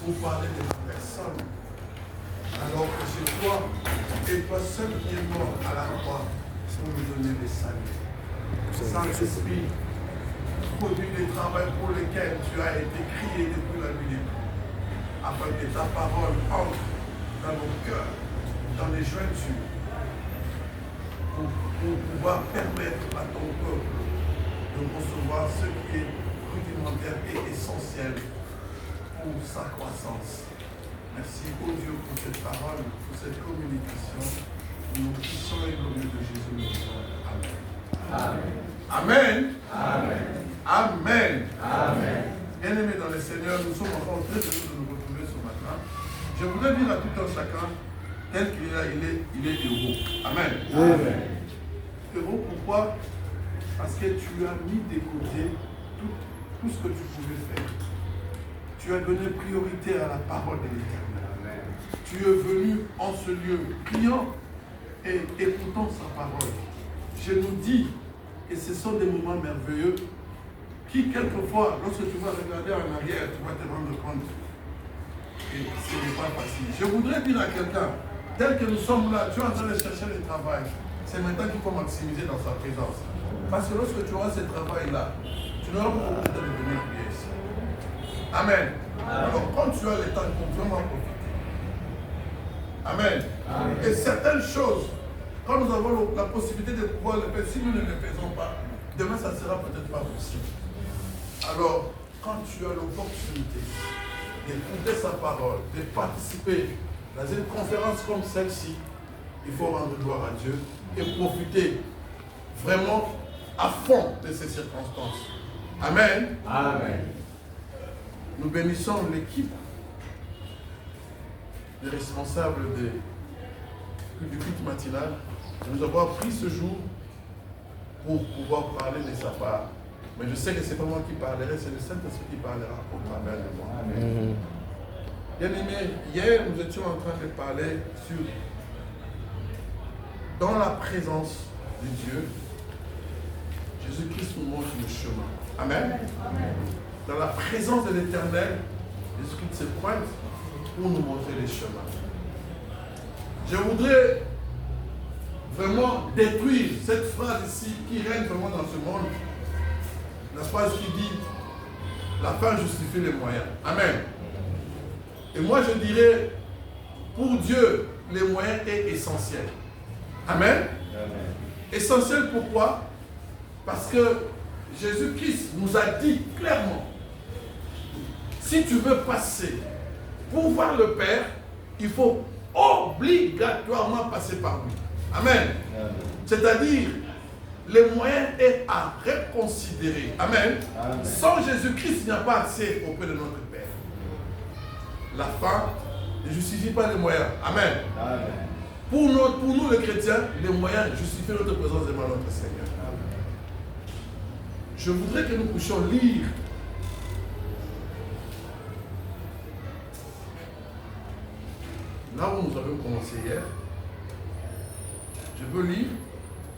pour parler de la personne. Alors que c'est toi et toi seul qui es mort à la croix pour nous donner le salut. Saint-Esprit, produit des travaux pour lesquels tu as été crié depuis la nuit des temps, afin que ta parole entre dans nos cœurs, dans les jointures, pour pouvoir permettre à ton peuple de recevoir ce qui est rudimentaire et essentiel pour sa croissance. Merci, ô Dieu, pour cette parole, pour cette communication. Nous puissons et au nom de Jésus, nous disons Amen. Amen. Amen. Amen. Amen. Bien-aimés dans le Seigneur, nous sommes encore très heureux de nous retrouver ce matin. Je voudrais dire à tout un chacun, tel qu'il est là, il est heureux. Amen. Amen. Heureux, pourquoi? Parce que tu as mis de côté tout ce que tu pouvais faire. Tu as donné priorité à la parole de l'Éternel. Tu es venu en ce lieu priant et écoutant sa parole. Je nous dis que ce sont des moments merveilleux qui, quelquefois, lorsque tu vas regarder en arrière, tu vas te rendre compte que ce n'est pas facile. Je voudrais dire à quelqu'un, tel que nous sommes là, tu es en train de chercher le travail. C'est maintenant qu'il faut maximiser dans sa présence. Parce que lorsque tu auras ce travail-là, tu n'auras pas besoin de venir prier ici. Amen. Alors, quand tu as le temps, il faut vraiment profiter. Amen. Amen. Et certaines choses, quand nous avons la possibilité de pouvoir le faire, si nous ne le faisons pas, demain ça ne sera peut-être pas possible. Alors, quand tu as l'opportunité d'écouter sa parole, de participer dans une conférence comme celle-ci, il faut rendre gloire à Dieu et profiter vraiment à fond de ces circonstances. Amen. Amen. Nous bénissons l'équipe des responsables du culte matinal de nous avoir pris ce jour pour pouvoir parler de sa part. Mais je sais que ce n'est pas moi qui parlerai, c'est le Saint-Esprit qui parlera au travers de moi. Amen. Bien-aimés, hier nous étions en train de parler sur dans la présence de Dieu, Jésus-Christ nous montre le chemin. Amen. Amen. Dans la présence de l'Éternel, Jésus-Christ se pointe pour nous montrer les chemins. Je voudrais vraiment détruire cette phrase ici qui règne vraiment dans ce monde. La phrase qui dit la fin justifie les moyens. Amen. Et moi je dirais, pour Dieu, les moyens est essentiel. Amen. Amen. Essentiel pourquoi? Parce que Jésus-Christ nous a dit clairement, si tu veux passer pour voir le Père, il faut obligatoirement passer par lui. Amen. Amen. C'est-à-dire, les moyens est à reconsidérer. Amen. Amen. Sans Jésus-Christ, il n'y a pas accès auprès de notre Père. La fin ne justifie pas les moyens. Amen. Amen. Pour nous les chrétiens, les moyens justifient notre présence devant notre Seigneur. Amen. Je voudrais que nous puissions lire là où nous avons commencé hier. Je veux lire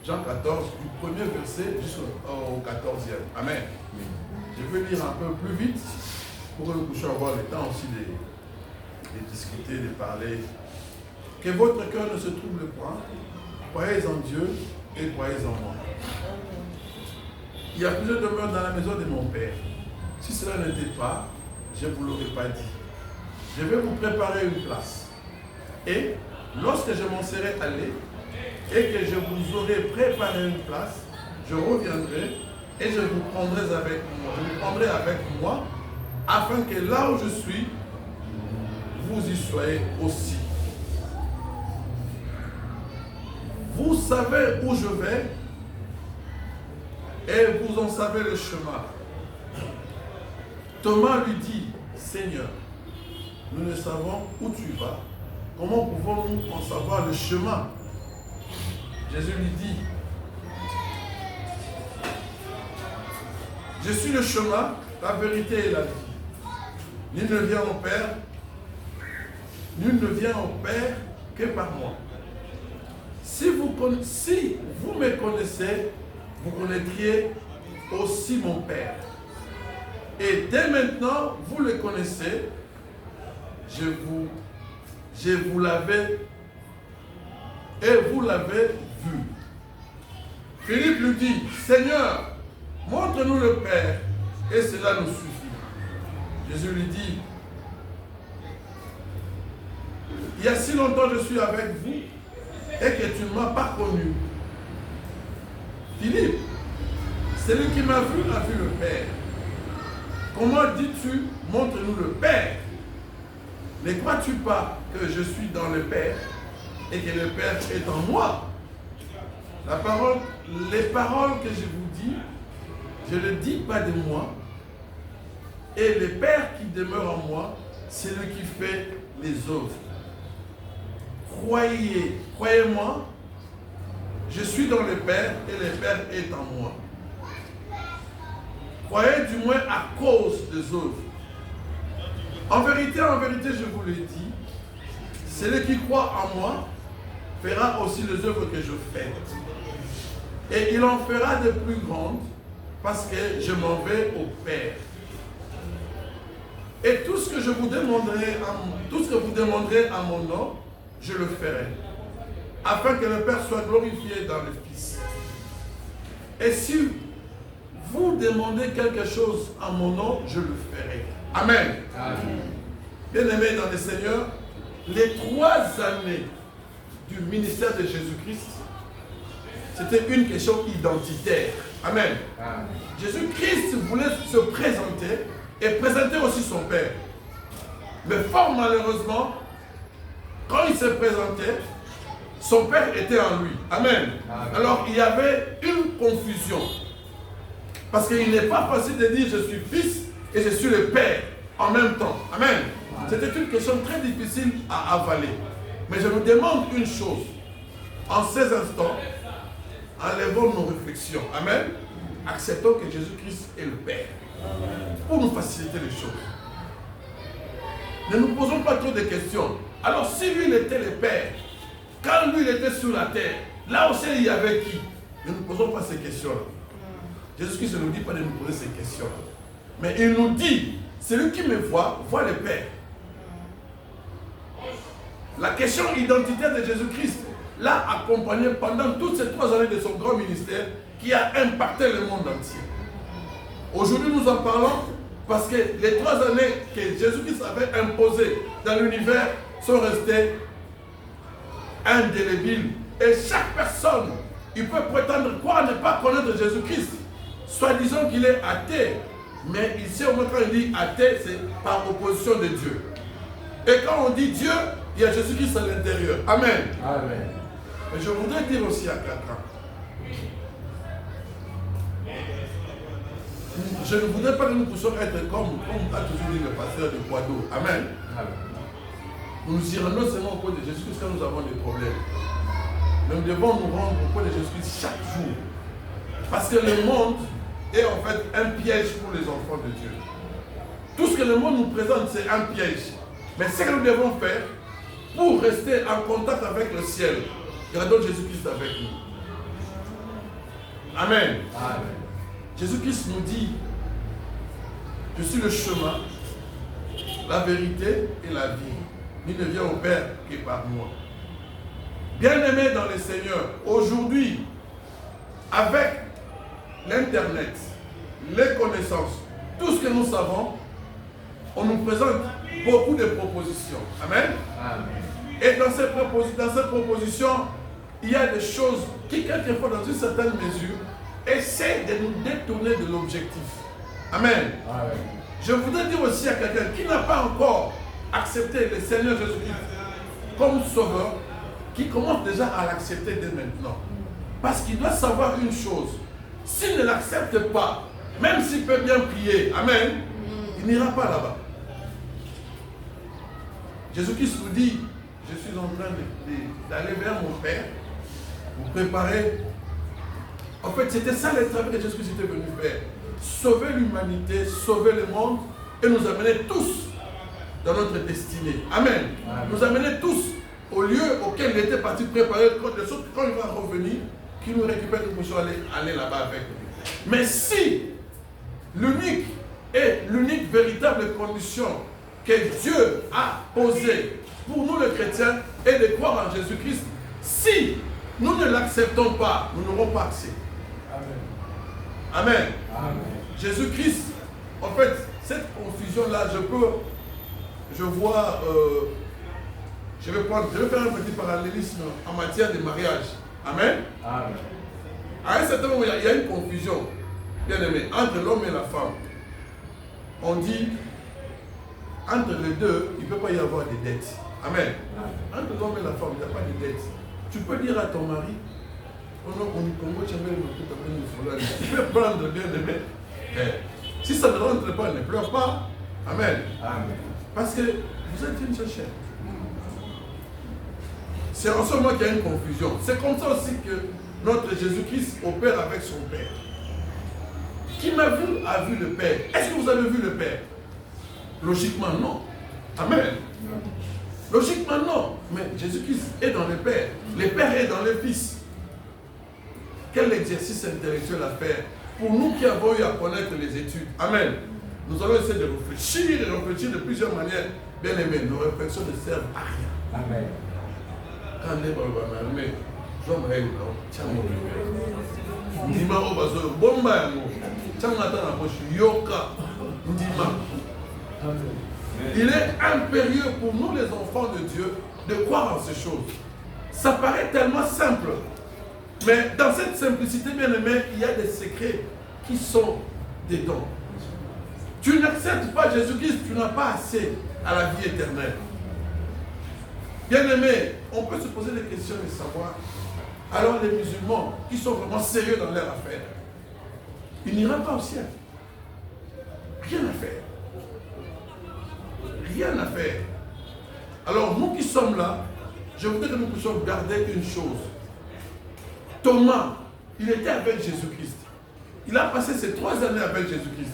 Jean 14, du premier verset jusqu'au 14e. Amen. Je veux lire un peu plus vite pour que nous puissions avoir le temps aussi de discuter, de parler. Que votre cœur ne se trouble point. Croyez en Dieu et croyez en moi. Il y a plusieurs demeures dans la maison de mon Père. Si cela n'était pas, je ne vous l'aurais pas dit. Je vais vous préparer une place. Et lorsque je m'en serai allé et que je vous aurai préparé une place, je reviendrai et je vous prendrai avec moi. Je vous prendrai avec moi afin que là où je suis, vous y soyez aussi. Vous savez où je vais et vous en savez le chemin. Thomas lui dit, Seigneur, nous ne savons où tu vas. Comment pouvons-nous en savoir le chemin? Jésus lui dit, je suis le chemin, la vérité et la vie. Nul ne vient au Père que par moi. Si vous me connaissez, vous connaîtriez aussi mon Père. Et dès maintenant, vous le connaissez je vous l'avais et vous l'avez vu. Philippe lui dit, Seigneur, montre-nous le Père et cela nous suffit. Jésus lui dit, il y a si longtemps je suis avec vous et que tu ne m'as pas connu. Philippe, celui qui m'a vu a vu le Père. Comment dis-tu, montre-nous le Père? Ne crois-tu pas que je suis dans le Père et que le Père est en moi? Les paroles que je vous dis, je ne dis pas de moi. Et le Père qui demeure en moi, c'est lui qui fait les œuvres. Croyez-moi, je suis dans le Père et le Père est en moi. Croyez du moins à cause des œuvres. En vérité, je vous le dis, celui qui croit en moi fera aussi les œuvres que je fais. Et il en fera de plus grandes parce que je m'en vais au Père. Et tout ce que vous demanderez à mon nom, je le ferai, afin que le Père soit glorifié dans le Fils. Et si vous demandez quelque chose à mon nom, je le ferai. Amen. Amen. Bien-aimés dans le Seigneur, les 3 années du ministère de Jésus-Christ, c'était une question identitaire. Amen. Amen. Jésus-Christ voulait se présenter et présenter aussi son Père. Mais fort malheureusement, quand il se présentait, son Père était en lui. Amen. Amen. Alors il y avait une confusion. Parce qu'il n'est pas facile de dire je suis fils et je suis le Père en même temps. Amen. C'était une question très difficile à avaler. Mais je vous demande une chose. En ces instants, enlevons nos réflexions. Amen. Acceptons que Jésus-Christ est le Père. Pour nous faciliter les choses. Ne nous posons pas trop de questions. Alors si lui il était le Père, quand lui il était sur la terre, là aussi il y avait qui? Ne nous posons pas ces questions-là. Jésus-Christ ne nous dit pas de nous poser ces questions. Mais il nous dit, celui qui me voit le Père. La question identitaire de Jésus-Christ l'a accompagné pendant toutes ces 3 années de son grand ministère qui a impacté le monde entier. Aujourd'hui, nous en parlons parce que les 3 années que Jésus-Christ avait imposées dans l'univers sont restées indélébiles. Et chaque personne, il peut prétendre quoi ne pas connaître Jésus-Christ. Soit disant qu'il est athée, mais ici au moins quand il dit athée, c'est par opposition de Dieu. Et quand on dit Dieu, il y a Jésus-Christ à l'intérieur. Amen. Amen. Et je voudrais dire aussi à quelqu'un, je ne voudrais pas que nous puissions être comme a toujours dit le pasteur de Poitou. Amen. Amen. Nous nous y rendons seulement au point de Jésus-Christ quand nous avons des problèmes. Mais nous devons nous rendre au point de Jésus-Christ chaque jour. Parce que le monde est en fait un piège pour les enfants de Dieu. Tout ce que le monde nous présente, c'est un piège. Mais ce que nous devons faire pour rester en contact avec le ciel, gardons Jésus-Christ avec nous. Amen. Amen. Jésus-Christ nous dit, je suis le chemin, la vérité et la vie. Il ne vient au Père que par moi. Bien-aimés dans le Seigneur, aujourd'hui, avec l'Internet, les connaissances, tout ce que nous savons, on nous présente beaucoup de propositions. Amen. Amen. Et dans ces propositions, il y a des choses qui, quelquefois, dans une certaine mesure, essaient de nous détourner de l'objectif. Amen. Amen. Je voudrais dire aussi à quelqu'un qui n'a pas encore accepté le Seigneur Jésus-Christ comme sauveur, qui commence déjà à l'accepter dès maintenant. Parce qu'il doit savoir une chose. S'il ne l'accepte pas, même s'il peut bien prier, amen, il n'ira pas là-bas. Jésus-Christ nous dit, je suis en train d'aller vers mon Père, vous préparer. En fait, c'était ça le travail que Jésus-Christ était venu faire. Sauver l'humanité, sauver le monde et nous amener tous dans notre destinée. Amen. Amen. Nous amener tous au lieu auquel il était parti préparer, de sorte que quand il va revenir, qu'il nous récupère, nous puissions aller là-bas avec lui. Mais si l'unique véritable condition que Dieu a posée pour nous les chrétiens est de croire en Jésus-Christ. Si nous ne l'acceptons pas, nous n'aurons pas accès. Amen. Amen. Amen. Jésus-Christ, en fait, cette confusion-là, je vois, je vais faire un petit parallélisme en matière de mariage. Amen. Amen. À un certain moment, il y a une confusion, bien aimé, entre l'homme et la femme. On dit, entre les deux, il ne peut pas y avoir de dettes. Amen. Entre l'homme et la femme, il n'y a pas de dettes. Tu peux dire à ton mari, tu peux prendre bien aimé. Si ça ne rentre pas, ne pleure pas. Amen. Amen. Parce que vous êtes une seule chair. C'est en ce moment qu'il y a une confusion. C'est comme ça aussi que notre Jésus-Christ opère avec son Père. Qui m'a vu a vu le Père. Est-ce que vous avez vu le Père? Logiquement, non. Amen. Logiquement, non. Mais Jésus-Christ est dans le Père. Le Père est dans le Fils. Quel exercice intellectuel à faire pour nous qui avons eu à connaître les études. Amen. Nous allons essayer de réfléchir et réfléchir de plusieurs manières. Bien aimé, nos réflexions ne servent à rien. Amen. Quand on est dans le mais j'aimerais il est impérieux pour nous les enfants de Dieu de croire en ces choses. Ça paraît tellement simple. Mais dans cette simplicité, bien aimé, il y a des secrets qui sont dedans. Tu n'acceptes pas Jésus-Christ, tu n'as pas assez à la vie éternelle. Bien aimé, on peut se poser des questions et savoir, alors les musulmans qui sont vraiment sérieux dans leur affaire, ils n'iront pas au ciel. Rien à faire. Rien à faire. Alors nous qui sommes là, je voudrais que nous puissions garder une chose. Thomas, il était avec Jésus-Christ. Il a passé ces 3 années avec Jésus-Christ.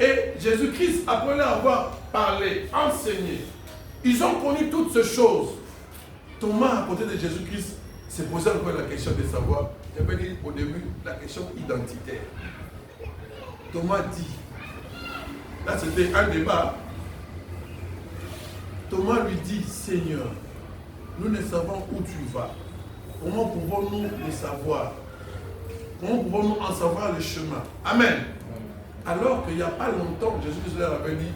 Et Jésus-Christ, après leur avoir parlé, enseigné, ils ont connu toutes ces choses. Thomas, à côté de Jésus-Christ, s'est posé encore la question de savoir, j'avais dit au début, la question identitaire. Thomas dit, là c'était un débat, Thomas lui dit, Seigneur, nous ne savons où tu vas. Comment pouvons-nous le savoir? Comment pouvons-nous en savoir le chemin? Amen. Alors qu'il n'y a pas longtemps, Jésus leur avait dit,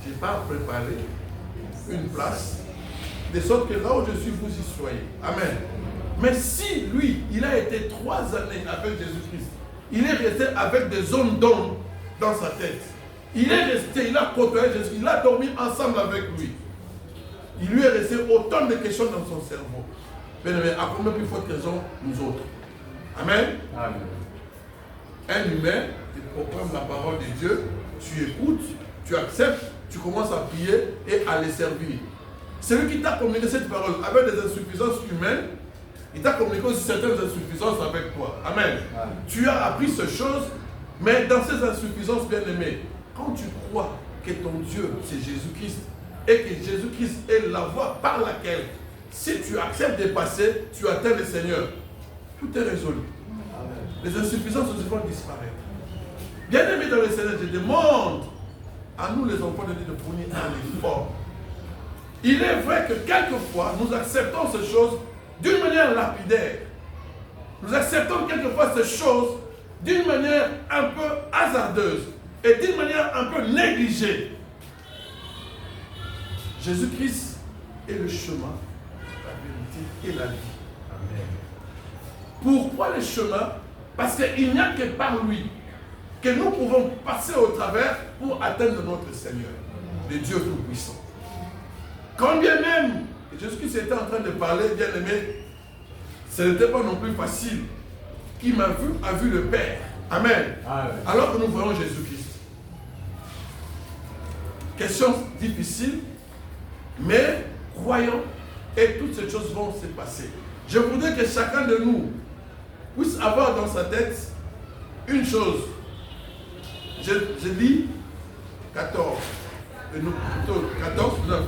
je n'ai pas préparé une place, de sorte que là où je suis, vous y soyez. Amen. Mais si lui, il a été 3 années avec Jésus-Christ, il est resté avec des hommes d'hommes dans sa tête. Il est resté, il a côtoyé Jésus, il a dormi ensemble avec lui. Il lui est resté autant de questions dans son cerveau. Bien aimé, à combien plus forte raison nous autres? Amen. Amen. Un humain, tu proclames la parole de Dieu, tu écoutes, tu acceptes, tu commences à prier et à les servir. Celui qui t'a communiqué cette parole avec des insuffisances humaines, il t'a communiqué aussi certaines insuffisances avec toi. Amen. Amen. Tu as appris ces choses, mais dans ces insuffisances, bien aimées, quand tu crois que ton Dieu, c'est Jésus-Christ, et que Jésus-Christ est la voie par laquelle, si tu acceptes de passer, tu atteins le Seigneur. Tout est résolu. Amen. Les insuffisances aussi vont disparaître. Bien aimé dans le Seigneur, je demande à nous les enfants de Dieu de fournir un effort. Il est vrai que quelquefois, nous acceptons ces choses d'une manière lapidaire. Nous acceptons quelquefois ces choses d'une manière un peu hasardeuse et d'une manière un peu négligée. Jésus-Christ est le chemin, la vérité et la vie. Amen. Pourquoi le chemin? Parce qu'il n'y a que par lui que nous pouvons passer au travers pour atteindre notre Seigneur, le Dieu Tout-Puissant. Quand bien même Jésus-Christ était en train de parler, bien aimé, ce n'était pas non plus facile. Qui m'a vu a vu le Père. Amen. Amen. Alors que nous voyons Jésus-Christ. Question difficile, mais croyons et toutes ces choses vont se passer. Je voudrais que chacun de nous puisse avoir dans sa tête une chose. Je lis 14, 9.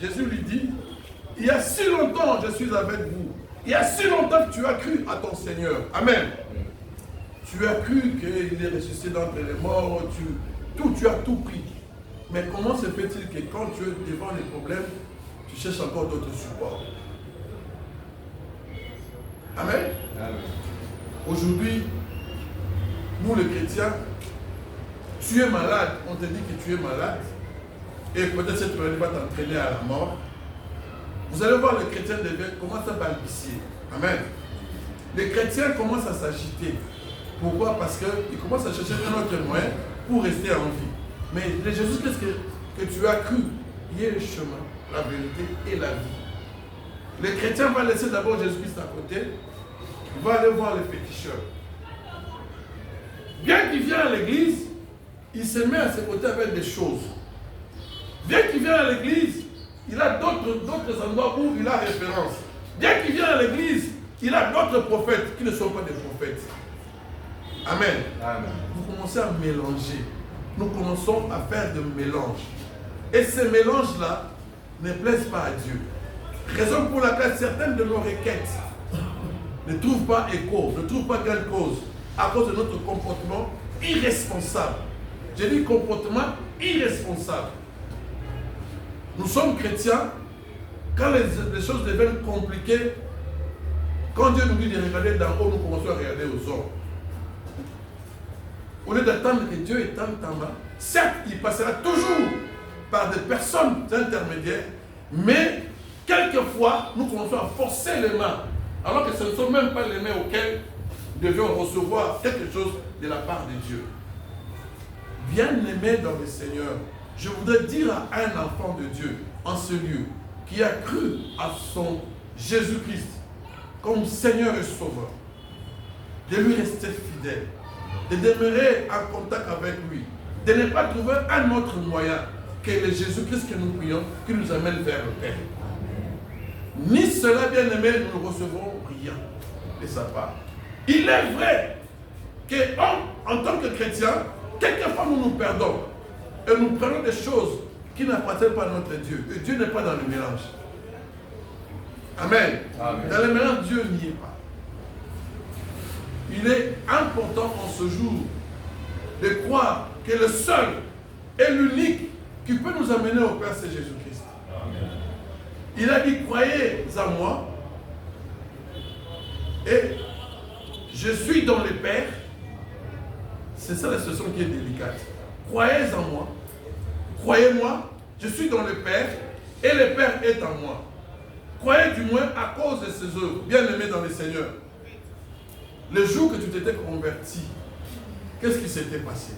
Jésus lui dit, il y a si longtemps je suis avec vous. Il y a si longtemps que tu as cru à ton Seigneur. Amen. Tu as cru qu'il est ressuscité d'entre les morts. Tu as tout pris. Mais comment se fait-il que quand tu es devant les problèmes, tu cherches encore d'autres supports? Amen. Amen. Aujourd'hui, nous les chrétiens, tu es malade, on te dit que tu es malade, et peut-être cette maladie va t'entraîner à la mort. Vous allez voir, les chrétiens commencent à balbutier. Amen. Les chrétiens commencent à s'agiter. Pourquoi? Parce qu'ils commencent à chercher un autre moyen pour rester en vie. Mais le Jésus, qu'est-ce que tu as cru? Il y a le chemin, la vérité et la vie. Les chrétiens vont laisser d'abord Jésus-Christ à côté. Ils vont aller voir les féticheurs. Bien qu'il vienne à l'église, il se met à ses côtés avec des choses. Bien qu'il vienne à l'église, il a d'autres endroits où il a référence. Bien qu'il vienne à l'église, il a d'autres prophètes qui ne sont pas des prophètes. Amen. Amen. Vous commencez à mélanger. Nous commençons à faire de mélange. Et ces mélanges-là ne plaisent pas à Dieu. Raison pour laquelle certaines de nos requêtes ne trouvent pas écho, ne trouvent pas gain de cause, à cause de notre comportement irresponsable. J'ai dit comportement irresponsable. Nous sommes chrétiens, quand les choses deviennent compliquées, quand Dieu nous dit de regarder d'en haut, nous commençons à regarder aux hommes. Au lieu d'attendre que Dieu étende ta main, certes, il passera toujours par des personnes intermédiaires, mais quelquefois, nous commençons à forcer les mains, alors que ce ne sont même pas les mains auxquelles nous devions recevoir quelque chose de la part de Dieu. Bien-aimé dans le Seigneur, je voudrais dire à un enfant de Dieu en ce lieu, qui a cru à son Jésus-Christ comme Seigneur et Sauveur, de lui rester fidèle, de demeurer en contact avec lui, de ne pas trouver un autre moyen que le Jésus-Christ que nous prions, qui nous amène vers le Père. Ni cela, bien-aimé, nous ne recevrons rien de sa part. Il est vrai qu'en tant que chrétiens, quelquefois nous nous perdons et nous prenons des choses qui n'appartiennent pas à notre Dieu. Et Dieu n'est pas dans le mélange. Amen. Amen. Dans le mélange, Dieu n'y est pas. Il est important en ce jour de croire que le seul et l'unique qui peut nous amener au Père, c'est Jésus-Christ. Il a dit, croyez en moi et je suis dans le Père. C'est ça la situation qui est délicate. Croyez en moi, croyez-moi, je suis dans le Père et le Père est en moi. Croyez du moins à cause de ses œuvres, bien-aimés dans le Seigneur. Le jour que tu t'étais converti, qu'est-ce qui s'était passé?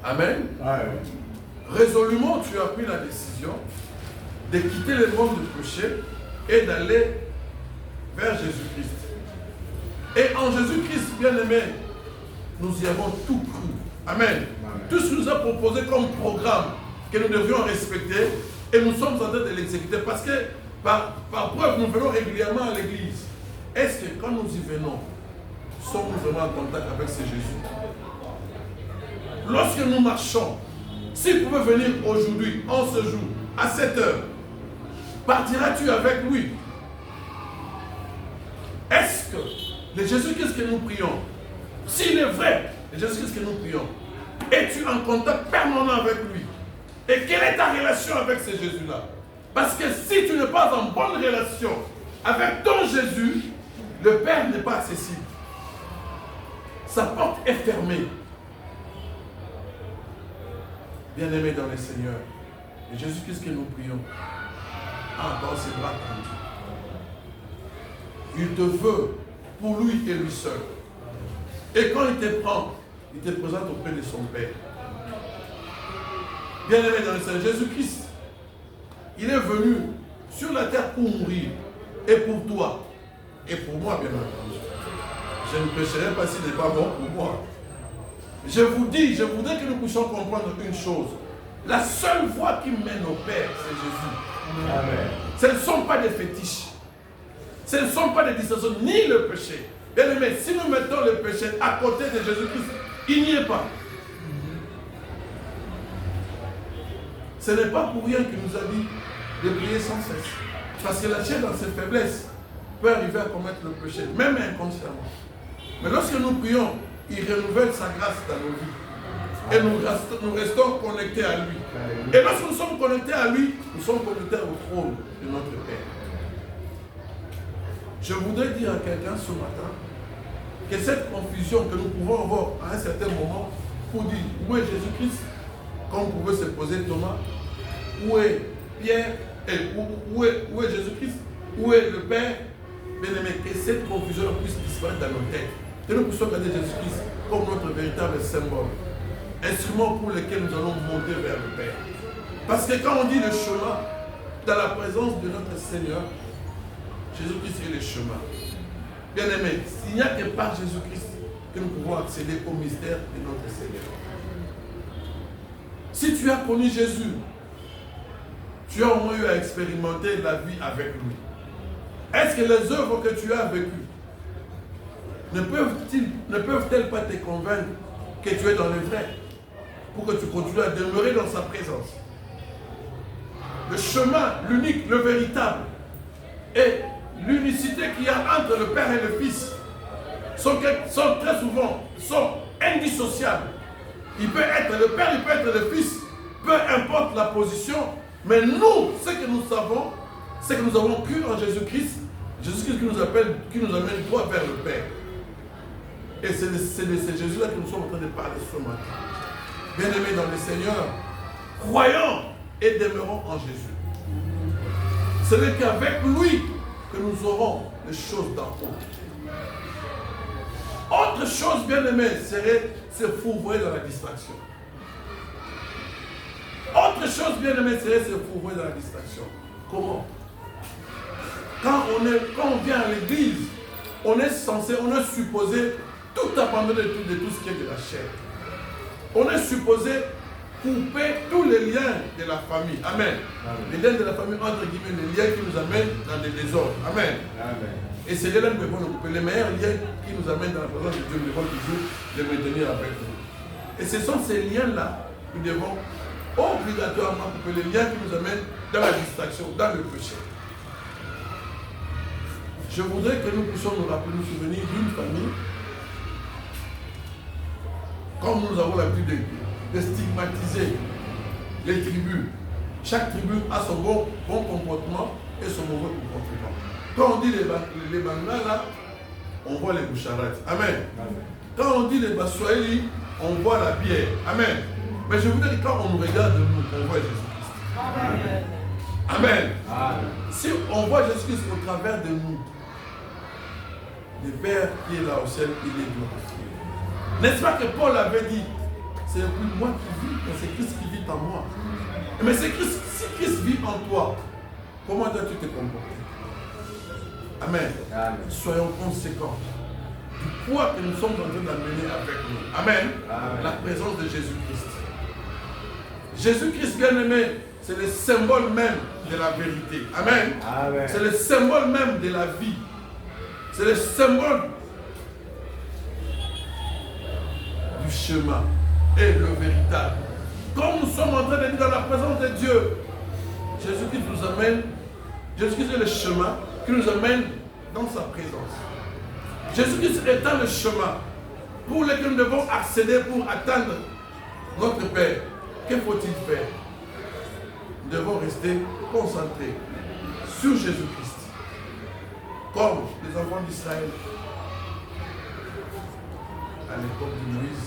Amen. Amen. Résolument, tu as pris la décision de quitter le monde du péché et d'aller vers Jésus-Christ. Et en Jésus-Christ, bien-aimé, nous y avons tout cru. Amen. Amen. Tout ce qu'il nous a proposé comme programme que nous devions respecter, et nous sommes en train de l'exécuter parce que, par preuve, nous venons régulièrement à l'église. Est-ce que quand nous y venons, sommes-nous vraiment en contact avec ce Jésus? Lorsque nous marchons, s'il pouvait venir aujourd'hui, en ce jour, à 7 heures, partiras-tu avec lui? Est-ce que le Jésus-Christ que nous prions, s'il est vrai, le Jésus-Christ que nous prions, es-tu en contact permanent avec lui? Et quelle est ta relation avec ce Jésus-là? Parce que si tu n'es pas en bonne relation avec ton Jésus, le Père n'est pas accessible. Sa porte est fermée. Bien-aimé dans le Seigneur, et Jésus-Christ que nous prions, dans ses bras tendus. Il te veut pour lui et lui seul. Et quand il te prend, il te présente auprès de son Père. Bien-aimé dans le Seigneur, Jésus-Christ, il est venu sur la terre pour mourir. Et pour toi, et pour moi, bien entendu. Je ne pécherai pas s'il n'est pas bon pour moi. Je vous dis, je voudrais que nous puissions comprendre une chose. La seule voie qui mène au Père, c'est Jésus. Amen. Ce ne sont pas des fétiches. Ce ne sont pas des distractions, ni le péché. Bien aimé, si nous mettons le péché à côté de Jésus-Christ, il n'y est pas. Ce n'est pas pour rien qu'il nous a dit de prier sans cesse. Parce que la chair dans ses faiblesses peut arriver à commettre le péché, même inconsciemment. Mais lorsque nous prions, il renouvelle sa grâce dans nos vies. Et nous restons connectés à lui. Et lorsque nous sommes connectés à lui, nous sommes connectés au trône de notre Père. Je voudrais dire à quelqu'un ce matin que cette confusion que nous pouvons avoir à un certain moment pour dire où est Jésus-Christ, comme pouvait se poser Thomas, où est Pierre, où est Jésus-Christ, où est le Père, bien aimé, que cette confusion puisse disparaître dans nos têtes. Que nous puissions regarder Jésus-Christ comme notre véritable symbole, instrument pour lequel nous allons monter vers le Père. Parce que quand on dit le chemin, dans la présence de notre Seigneur, Jésus-Christ est le chemin. Bien aimé, s'il n'y a que par Jésus-Christ que nous pouvons accéder au mystère de notre Seigneur. Si tu as connu Jésus, tu as au moins eu à expérimenter la vie avec lui. Est-ce que les œuvres que tu as vécues ne peuvent-elles pas te convaincre que tu es dans le vrai pour que tu continues à demeurer dans sa présence? Le chemin, l'unique, le véritable, et l'unicité qu'il y a entre le Père et le Fils sont très souvent indissociables. Il peut être le Père, il peut être le Fils, peu importe la position, mais nous, ce que nous savons, c'est que nous avons cru en Jésus-Christ, Jésus-Christ qui nous amène droit vers le Père. Et c'est de ce Jésus-là que nous sommes en train de parler ce matin. Bien-aimés dans le Seigneur, croyons et demeurons en Jésus. Ce n'est qu'avec lui que nous aurons les choses d'en haut. Autre chose, bien-aimé, serait se fourvoyer dans la distraction. Autre chose, bien-aimé, serait se fourvoyer dans la distraction. Comment? Quand on vient à l'église, on est supposé tout abandonner de tout ce qui est de la chair. On est supposé couper tous les liens de la famille. Amen. Amen. Les liens de la famille, entre guillemets, les liens qui nous amènent dans des désordres. Amen. Amen. Et c'est les liens que nous devons couper. Les meilleurs liens qui nous amènent dans la présence de Dieu, nous devons toujours les maintenir avec nous. Et ce sont ces liens-là que nous devons obligatoirement couper, les liens qui nous amènent dans la distraction, dans le péché. Je voudrais que nous puissions nous rappeler, nous souvenir d'une famille, comme nous avons l'habitude de stigmatiser les tribus. Chaque tribu a son bon comportement et son mauvais comportement. Quand on dit les Bangla, là, on voit les boucharades. Amen. Amen. Quand on dit les Baswahili, on voit la bière. Amen. Mais je voudrais que quand on nous regarde, on voit Jésus-Christ. Amen. Amen. Amen. Si on voit Jésus-Christ au travers de nous, le Père qui est là au ciel, il est glorifié. N'est-ce pas que Paul avait dit, c'est plus moi qui vis, mais c'est Christ qui vit en moi. Mais c'est Christ, si Christ vit en toi, comment dois-tu te comporter? Amen. Amen. Soyons conséquents du poids que nous sommes en train d'amener avec nous. Amen. Amen. La présence de Jésus-Christ. Jésus-Christ bien-aimé, c'est le symbole même de la vérité. Amen. Amen. C'est le symbole même de la vie. C'est le symbole du chemin et le véritable. Comme nous sommes en train de dire dans la présence de Dieu, Jésus-Christ nous amène, Jésus-Christ est le chemin qui nous amène dans sa présence. Jésus-Christ étant le chemin pour lequel nous devons accéder pour atteindre notre Père. Que faut-il faire? Nous devons rester concentrés sur Jésus-Christ. Comme les enfants d'Israël à l'époque de Moïse,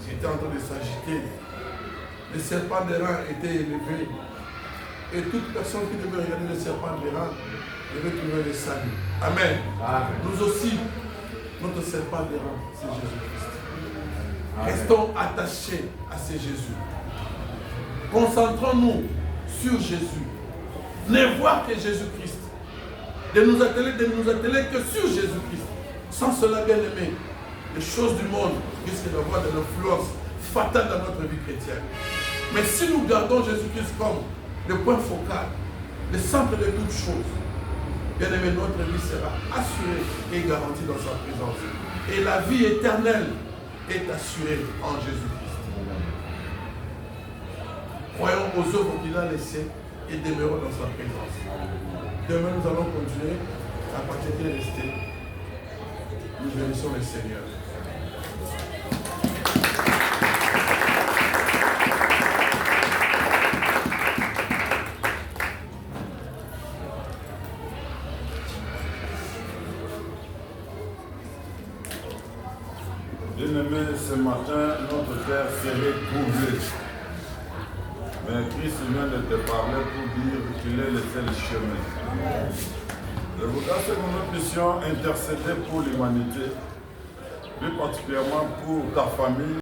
ils étaient en train de s'agiter. Le serpent d'airain était élevé. Et toute personne qui devait regarder le serpent d'airain devait trouver le salut. Amen. Amen. Nous aussi, notre serpent d'airain, c'est Jésus-Christ. Restons attachés à ce Jésus. Concentrons-nous sur Jésus. Ne voir que Jésus-Christ. De nous atteler que sur Jésus-Christ. Sans cela, bien aimé, les choses du monde risquent d'avoir de l'influence fatale dans notre vie chrétienne. Mais si nous gardons Jésus-Christ comme le point focal, le centre de toutes choses, bien aimé, notre vie sera assurée et garantie dans sa présence. Et la vie éternelle est assurée en Jésus-Christ. Croyons aux œuvres qu'il a laissées et demeurons dans sa présence. Demain, nous allons continuer à partir de rester. Nous bénissons le Seigneur. Bien-aimé, ce matin, notre cœur serait troublé. Mais Christ vient de te parler pour dire qu'il est le seul chemin. Je voudrais que nous puissions intercéder pour l'humanité, plus particulièrement pour ta famille.